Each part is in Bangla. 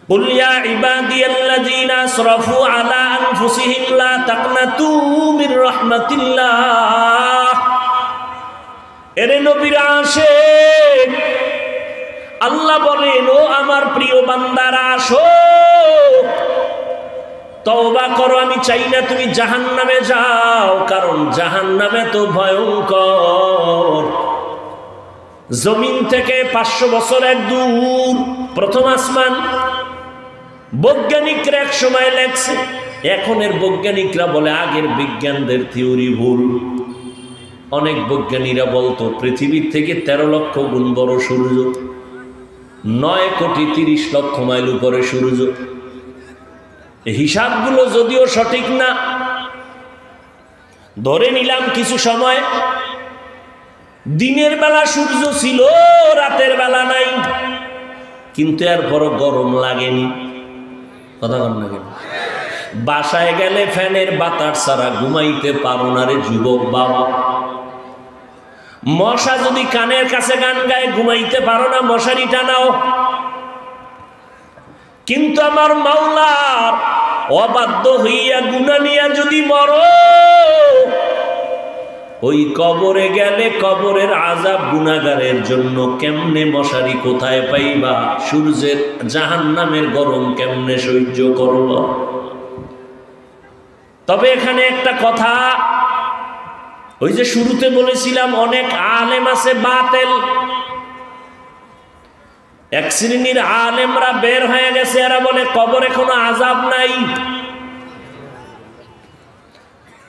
কুল ইয়া ইবাদিয়াল্লাযীনা আসরাফু আলা আনফুসিহিম লা তাকনাতু মির রাহমাতিল্লাহ। এরে নবীর আশিক, আল্লাহ বলেন, ও আমার প্রিয় বান্দারা, আসো তওবা করো, আমি চাই না তুমি জাহান্নামে যাও, কারণ জাহান্নামে তো ভয়ঙ্কর। জমিন থেকে 500 বছর এক দূর প্রথম আসমান। বৈজ্ঞানিকরা এক সময় লেখছে, এখনের বৈজ্ঞানিকরা বলে আগের বিজ্ঞানদের থিওরি ভুল। অনেক বৈজ্ঞানিকরা বলতো পৃথিবীর থেকে 13 লক্ষ গুণ বড় সূর্য, 9 কোটি 30 লক্ষ মাইল উপরে সূর্য। হিসাবগুলো যদিও সঠিক না, ধরে নিলাম কিছু সময় দিনের বেলা সূর্য ছিল, রাতের বেলা নাই, কিন্তু এরপরও গরম লাগেনি। কথা বল না কেন? বাসায় গেলে ফ্যানের বাতাস ছাড়া ঘুমাইতে পারো না রে যুবক বাবা। মশা যদি কানের কাছে গান গায় ঘুমাইতে পারো না, মশারি টানাও। কিন্তু আমার মাওলার অবাধ্য হইয়া গুনাহ নিয়া যদি মরো, ওই কবরে গেলে কবরের আযাব গুনাহগারের জন্য কেমনে মশারি কোথায় পাইবা? সূর্যের জাহান্নামের গরম কেমনে সহ্য করবা? তবে এখানে একটা কথা, ওই যে শুরুতে বলেছিলাম অনেক আলেম আছে বাতেল। এক শ্রেণীর আলেমরা বের হয়ে গেছে, এরা বলে কবরে কোনো আযাব নাই।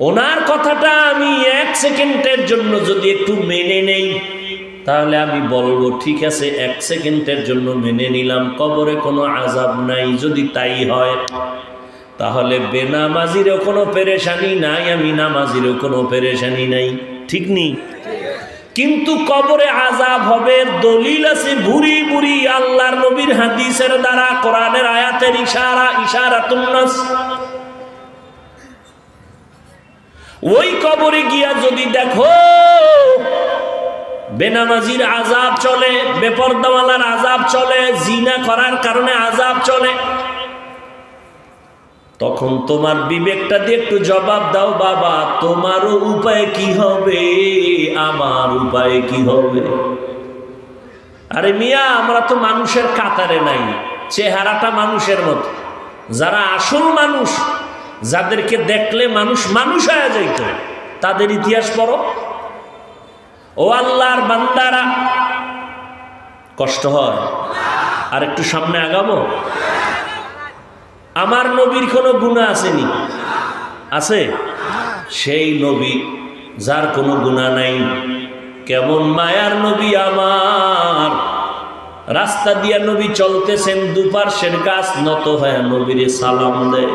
ওনার কথাটা আমি 1 সেকেন্ডের জন্য যদি একটু মেনে নেই, তাহলে আমি বলবো ঠিক আছে, 1 সেকেন্ডের জন্য মেনে নিলাম কবরে কোনো আযাব নাই। যদি তাই হয়, তাহলে বেনামাজিরও কোনো পেরেশানি নাই, আমি নামাজিরও কোনো পেরেশানি নাই। ঠিক নেই? কিন্তু কবরে আযাব হবে, দলিল আছে ভুরি ভুরি আল্লাহর নবীর হাদিসের দ্বারা, কোরআনের আয়াতের ইশারাতুন নাস। ওই কবরে গিয়া যদি দেখো বেনামাজির আযাব চলে, বেপরদাওয়ালার আযাব চলে, জিনা করার কারণে আযাব চলে, তখন তোমার বিবেকটা দিয়ে একটু জবাব দাও, বাবা তোমারও উপায় কি হবে, আমার উপায় কি হবে? আরে মিয়া, আমরা তো মানুষের কাতারে নাই, চেহারাটা মানুষের মতো। যারা আসল মানুষ, যাদেরকে দেখলে মানুষ মানুষ হয়ে যাইত, তাদের ইতিহাস পড়ো। ও আল্লাহর বান্দারা, কষ্ট হয়? আর একটু সামনে আগাবো? আমার নবীর কোনো গুনাহ আসেনি? আছে? সেই নবী যার কোনো গুনাহ নাই। কেমন মায়ার নবী আমার! রাস্তা দিয়া নবী চলতেছেন, দুপার্শ্বের গাছ নত হয়ে নবীরে সালাম দেয়।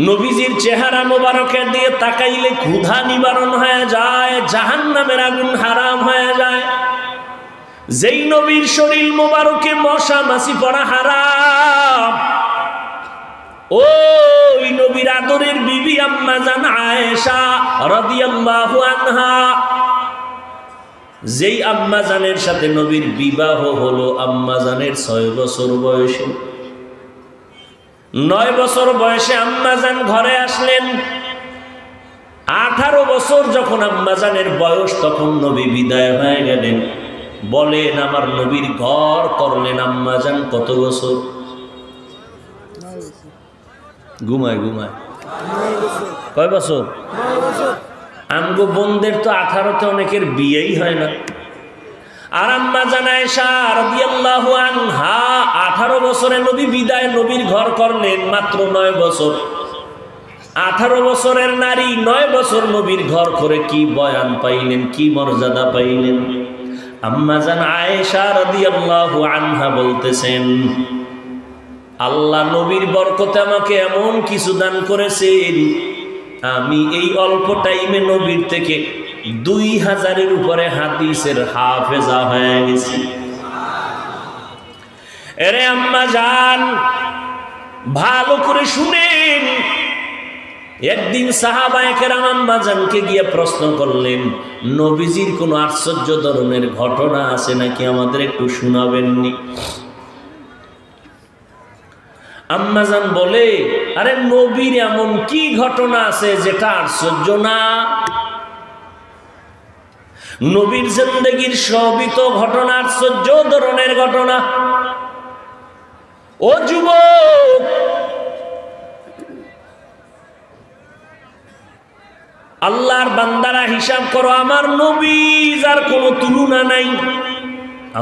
নবীজির চেহারা মোবারকের দিয়ে তাকাইলে ক্ষুধা নিবারণ হয়ে যায়, জাহান্নামের আগুন হারাম হয়ে যায়। যেই নবীর শরীর মোবারকে মশা মাছি পড়া হারাম, ওই নবীর আদরের বিবি আম্মা জান আয়েশা রাদিয়াল্লাহু আনহা, যেই আম্মা জানের সাথে নবীর বিবাহ হলো আম্মা জানের 6 বছর বয়সে। 9 বছর বয়সে আম্মাজান ঘরে আসলেন। 18 বছর যখন আম্মাজানের বয়স, তখন নবী বিদায় হয়ে গেলেন। বলেন, আমার নবীর ঘর করলেন আম্মাজান কত বছর? ঘুমায় কয় বছর? আমগো বোনদের তো 18তে অনেকের বিয়েই হয় না। আর আম্মা জান আয়েশা রাদিয়াল্লাহু আনহা 18 বছরে নবী বিদায়, নবীর ঘর করলেন মাত্র 9 বছর। 18 বছরের নারী 9 বছর নবীর ঘর করে কি বয়ান পাইলেন, কি মর্যাদা পাইলেন। আম্মা জান আয়েশা রাদিয়াল্লাহু আনহা বলতেছেন, আল্লাহ নবীর বরকতে আমাকে এমন কিছু দান করেছেন, আমি এই অল্প টাইমে নবীর থেকে 2000-এর উপরে হাদিসের হাফেজা হয়ে গেছি। এরে আম্মা জান, ভালো করে শুনেন। একদিন সাহাবায়ে কেরাম আম্মা জানকে গিয়ে প্রশ্ন করলেন, নবীজির কোনো আশ্চর্য ধরনের ঘটনা আছে নাকি, আমাদের একটু শোনাবেননি? আম্মাজান বলে, আরে নবীর এমন কি ঘটনা আছে যেটা আশ্চর্য না? নবীর জিন্দেগির সবই তো ঘটনা আশ্চর্য ধরনের ঘটনা। ও যুবক, আল্লাহর বান্দারা হিসাব করো, আমার নবী যার কোনো তুলনা নাই।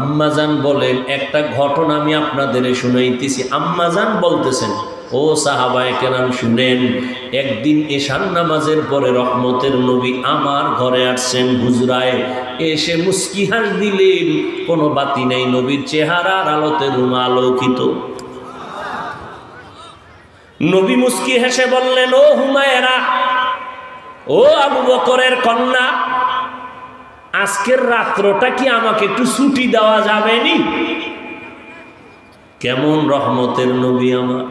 আম্মাজান বলেন, একটা ঘটনা আমি আপনাদের শুনাইতেছি। আম্মাজান বলতেছেন, ও সাহাবায়ে কেরাম শুনেন, একদিন এশার নামাজের পরে রহমতের নবী আমার ঘরে আসছেন হুজরায়, এসে মুস্কি হাস দিলেন, কোনো বাতি নেই, নবীর চেহারার আলোতে রুম আলোকিত। নবী মুস্কি হেসে বললেন, ও হুমায়রা, ও আবু বকরের কন্যা, আজকের রাত্রটা কি আমাকে একটু ছুটি দেওয়া যাবে নি? কেমন রহমতের নবী আমার!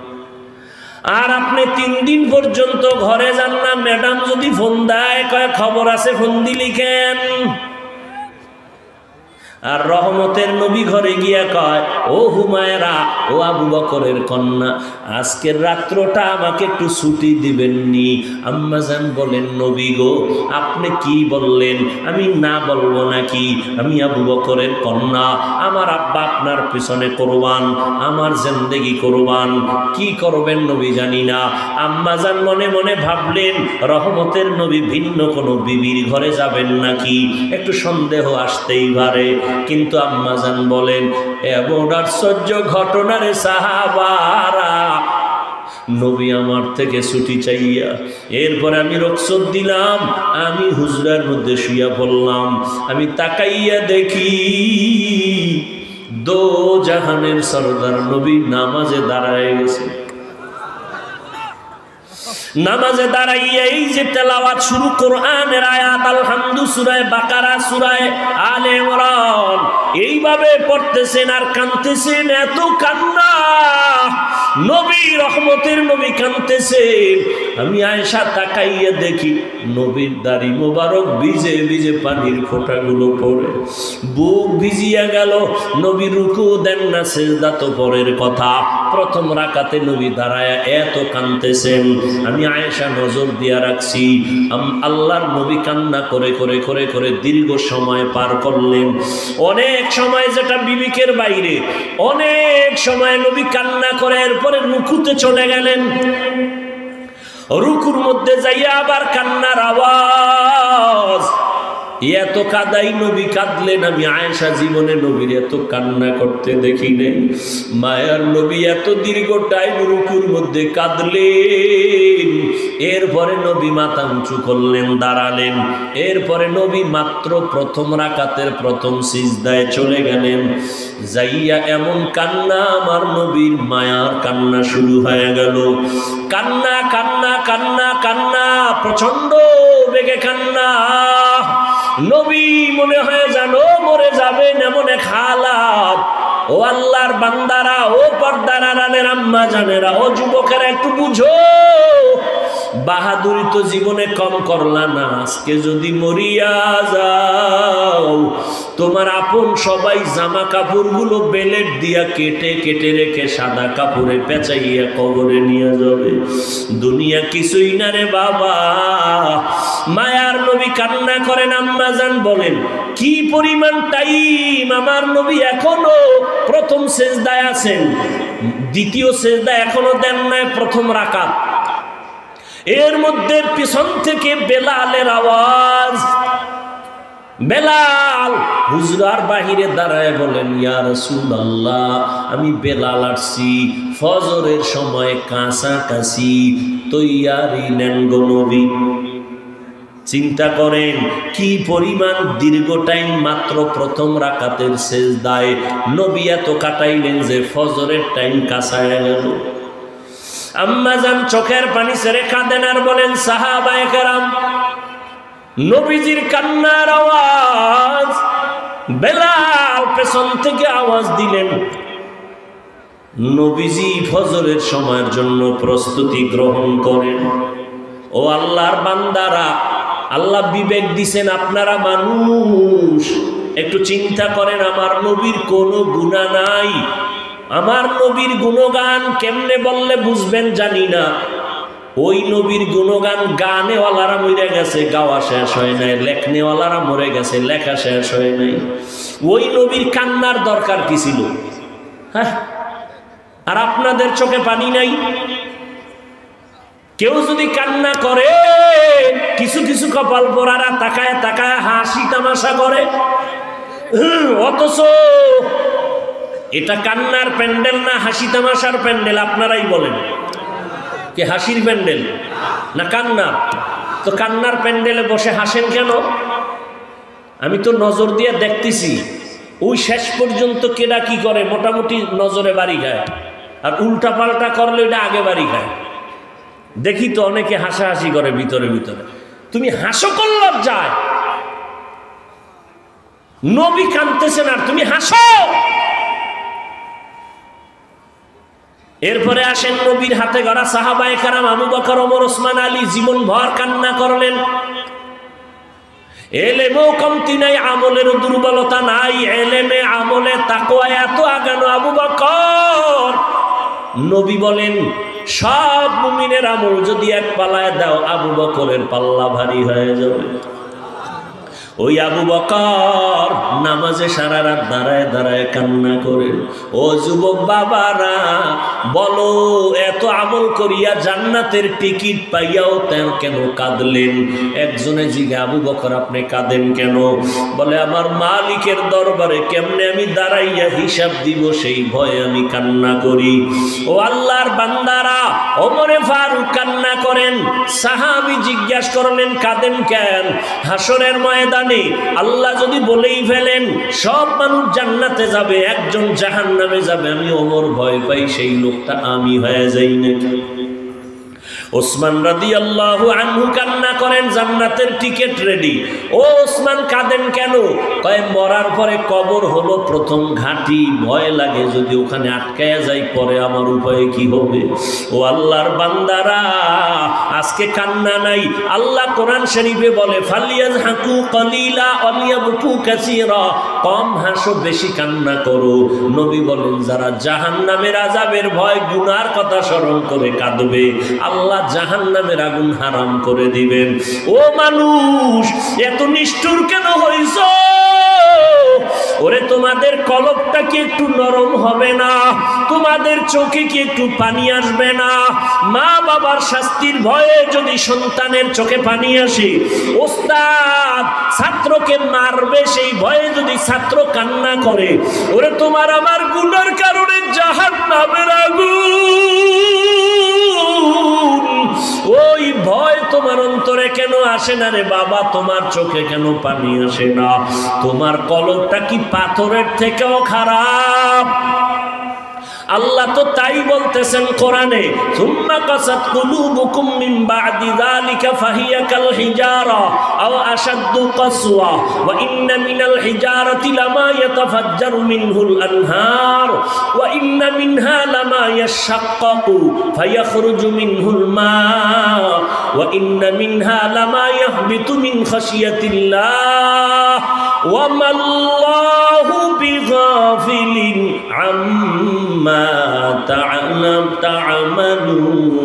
আর আপনি 3 দিন পর্যন্ত ঘরে যান না, ম্যাডাম যদি ফোন দেয় কয় খবর আছে, ফোন দিলি কেন? আর রহমতের নবী ঘরে গিয়া কয়, ও হুমায়রা, ও আবু বকরের কন্যা, আজকের রাত্রটা আমাকে একটু ছুটি দিবেননি? আম্মাজান বলেন, নবী গো, আপনি কি বললেন? আমি না বলবো নাকি? আমি আবু বকরের কন্যা, আমার আব্বা আপনার পিছনে কোরবান, আমার জিন্দেগি কোরবান। কি করবেন নবী জানি না। আম্মাজান মনে মনে ভাবলেন, রহমতের নবী ভিন্ন কোনো বিবির ঘরে যাবেন নাকি, একটু সন্দেহ আসতেই পারে। কিন্তু আম্মাজান বলেন, এমন আশ্চর্য ঘটনার সাহাবারা, নবী আমার থেকে ছুটি চাইয়া, এরপরে আমি রুখসত দিলাম, আমি হুজরার মধ্যে শুইয়া পড়লাম। আমি তাকাইয়া দেখি দো জাহানের সরদার নবী নামাজে দাঁড়ায় গেছে। নামাজে দাঁড়াইয়া এই যে তেলাওয়াত শুরু, কোরআনের আয়াত, আলহামদু সূরা বাকারা, সূরা আলে ইমরান, এইভাবে পড়তেছেন আর কাঁদতেছেন। এত কান্না, নবী রহমতের নবী কাঁদতেছেন। আমি আয়েশা তাকাইয়া দেখি নবীর দাড়ি মোবারক ভিজে ভিজে পানির ফোঁটাগুলো পড়ে, বুক ভিজিয়া গেল। নবী রুকু দেন না, সিজদা তো পরের কথা, প্রথম রাকাতে নবী দাঁড়ায়া এত কাঁদতেছেন। আমি আয়েশা নজর দিয়া রাখছি, আল্লাহর নবী কান্না করে করে করে করে দীর্ঘ সময় পার করলেন। অনেক সময় যেটা বিবেকের বাইরে, অনেক সময় নবী কান্না করে এরপরে রুকুতে চলে গেলেন। রুকুর মধ্যে যাইয়া আবার কান্নার আওয়াজ, এত কাদাই নবী কাঁদলেন। আমি আয়েশা জীবনে নবীর এত কান্না করতে দেখি নাই। মায়ার নবী এত দীর্ঘ টাইম রুকুর মধ্যে কাঁদলেন। এরপরে নবী মাথা উঁচু করলেন, দাঁড়ালেন। এরপরে নবী মাত্র প্রথম রাকাতের প্রথম সিজদায় চলে গেলেন। যাইয়া এমন কান্না, আমার নবীর মায়ার কান্না শুরু হয়ে গেল। কান্না কান্না কান্না কান্না, প্রচন্ড বেগে কান্না। নবী মনে হয় জানো মরে যাবেন, এমন এক হালাত। ও আল্লাহর বান্দারা, ও পর্দার আড়ালের আম্মা জানেরা, ও যুবকেরা, একটু বুঝো, বাহাদুরি তো জীবনে কম করলা না। আজকে যদি মরিয়া যাও, তোমার আপন সবাই জামা কাপড়গুলো বেলেট দিয়া কেটে কেটে রেখে সাদা কাপড়ে পেঁচাইয়া কবরে নিয়ে যাবে। দুনিয়া কিছুই না রে বাবা। মায়ার নবী কান্না করেন। আম্মাজান বলেন, কি পরিমাণ টাইম! আমার নবী এখনো প্রথম সেজদায় আছেন, দ্বিতীয় সেজদা এখনো দেন নাই, প্রথম রাকাত। এর মধ্যে পিছন থেকে বেলালের আওয়াজ। বেলাল হুজরার বাহিরে দাঁড়ায় বলেন, ইয়া রাসূলুল্লাহ, আমি বেলাল আসছি, ফজরের সময় কাছাকাছি, তৈয়ারি নেন গো নবী। চিন্তা করেন কি পরিমাণ দীর্ঘ টাইম, মাত্র প্রথম রাকাতের সেজদায় নবী এত কাটাইলেন যে ফজরের টাইম কাছায় গেল। আম্মাজান চোখের পানি ছেড়ে কাঁদেন আর বলেন, সাহাবায়ে কেরাম, নবীজির কান্নার আওয়াজ। বেলাল পেছন থেকে আওয়াজ দিলেন। নবীজি ফজরের সময়ের জন্য প্রস্তুতি গ্রহণ করেন। ও আল্লাহর বান্দারা, আল্লাহ বিবেক দিছেন, আপনারা মানুষ, একটু চিন্তা করেন, আমার নবীর কোনো গুনাহ নাই, আমার নবীর গুণগান কেমনে বললে বুঝবেন জানি না। ওই নবীর গুণগান গানেওয়ালারা মরে গেছে, গাওয়া শেষ হয় নাই। লেখনেওয়ালারা মরে গেছে, লেখা শেষ হয় নাই। ওই নবীর কান্নার দরকার কি ছিল? হ্যাঁ, আর আপনাদের চোখে পানি নাই। কেউ যদি কান্না করে, কিছু কিছু কপাল পোড়ারা তাকায় তাকায় হাসি তামাশা করে, অথচ এটা কান্নার প্যান্ডেল না হাসি তামাশার প্যান্ডেল? আপনারাই বলেন, কি হাসির প্যান্ডেল না কান্নার? তো কান্নার প্যান্ডেলে বসে হাসেন কেন? আমি তো নজর দিয়ে দেখতেছি, ওই শেষ পর্যন্ত কেডা কি করে মোটামুটি নজরে বাড়ি খায়, আর উল্টা পাল্টা করলে ওইটা আগে বাড়ি খায়। দেখি তো অনেকে হাসাহাসি করে ভিতরে ভিতরে। তুমি হাসো করলাম যায়, নবী কাঁদতেছেন আর তুমি হাসো। এরপরে আসেন নবীর হাতে গড়া সাহাবায়ে কেরাম আবু বকর, ওমর, ওসমান, আলী জীবন ভর কান্না করলেন। এলেমেও কমতি নাই, আমলেরও দুর্বলতা নাই। এলেমে আমলে তাকওয়ায় এত আগানো আবু বকর। নবী বলেন, সব মুমিনের আমল যদি এক পাল্লায় দাও, আবু বকরের পাল্লা ভারী হয়ে যাবে। ওই আবু বকর নামাজে সারা রাত দাঁড়ায় দাঁড়ায় কান্না করে। ও যুবক বাবারা, বলো এত আমল করিয়া জান্নাতের টিকিট পাইয়াও কেন কাঁদলেন? একজনে জিজ্ঞে, আবু বকর আপনি কাঁদেন কেন? বলে, আমার মালিকের দরবারে কেমনে আমি দাঁড়াইয়া হিসাব দিব সেই ভয়ে আমি কান্না করি। ও আল্লাহর বান্দারা, ওমরে ফারুক কান্না করেন। সাহাবী জিজ্ঞাসা করলেন, কাঁদেন কেন? হাসরের ময়দানে আল্লাহ যদি বলেই ফেলেন সব মানুষ জান্নাতে যাবে, একজন জাহান্নামে যাবে, আমি ওমর ভয় পাই সেই লোকটা আমি হয়ে যাই নাকি? ওসমান রাদিয়াল্লাহু আনহু কান্না করেন, জান্নাতের টিকিট রেডি। ও ওসমান কাঁদেন কেন? কয়, মরার পরে কবর হলো প্রথম ঘাঁটি, ভয় লাগে যদি ওখানে আটকায়া যাই, পরে আমার উপায় কি হবে? ও আল্লাহর বান্দারা, আজকে কান্না নাই। আল্লাহ কোরআন শরীফে বলে, ফালিয়াযহাকু কলিলা ওয়ালিয়াবকু কাসীরা, কম হাসো বেশি কান্না করো। নবী বলেন, যারা জাহান্নামের আযাবের ভয় গুনার কথা স্মরণ করে কাঁদবে, আল্লাহ জাহান্নামের আগুন হারাম করে দিবেন। ও মানুষ, এত নিষ্ঠুর কেন হইছ? ওরে তোমাদের কলবটা কি একটু নরম হবে না? তোমাদের চোখে কি একটু পানি আসবে না? মা বাবার শাস্তির ভয়ে যদি সন্তানের চোখে পানি আসে, ওস্তাদ ছাত্রকে মারবে সেই ভয়ে যদি ছাত্র কান্না করে, ওরে তোমার আমার গুনার কারণে জাহান্নামের আগুন, ওই ভয় তোমার অন্তরে কেন আসে না রে বাবা? তোমার চোখে কেন পানি আসে না? তোমার কলবটা কি পাথরের থেকেও খারাপ? আল্লাহ তো তাই বলতেছেন কোরআনে, সুম্মা কাসাত কুলুবুকুম মিন বাদি যালিকা ফাহিয়া কাল হিজারা আও আশাদ্দু কাসওয়া ওয়া ইন্না মিনাল হিজারাতি লামা ইয়াতাফাজ্জারু মিনহুল আনহার ওয়া ইন্না মিনহা লামা ইয়াশাক্কাকু ফায়াখরুজু মিনহুল মা ওয়া ইন্না মিনহা লামা ইয়াহবিতু মিন খাশিয়াতিল্লাহ ওয়া মাল্লাহু বিগাফিলিন আম্মা তা'মালুন।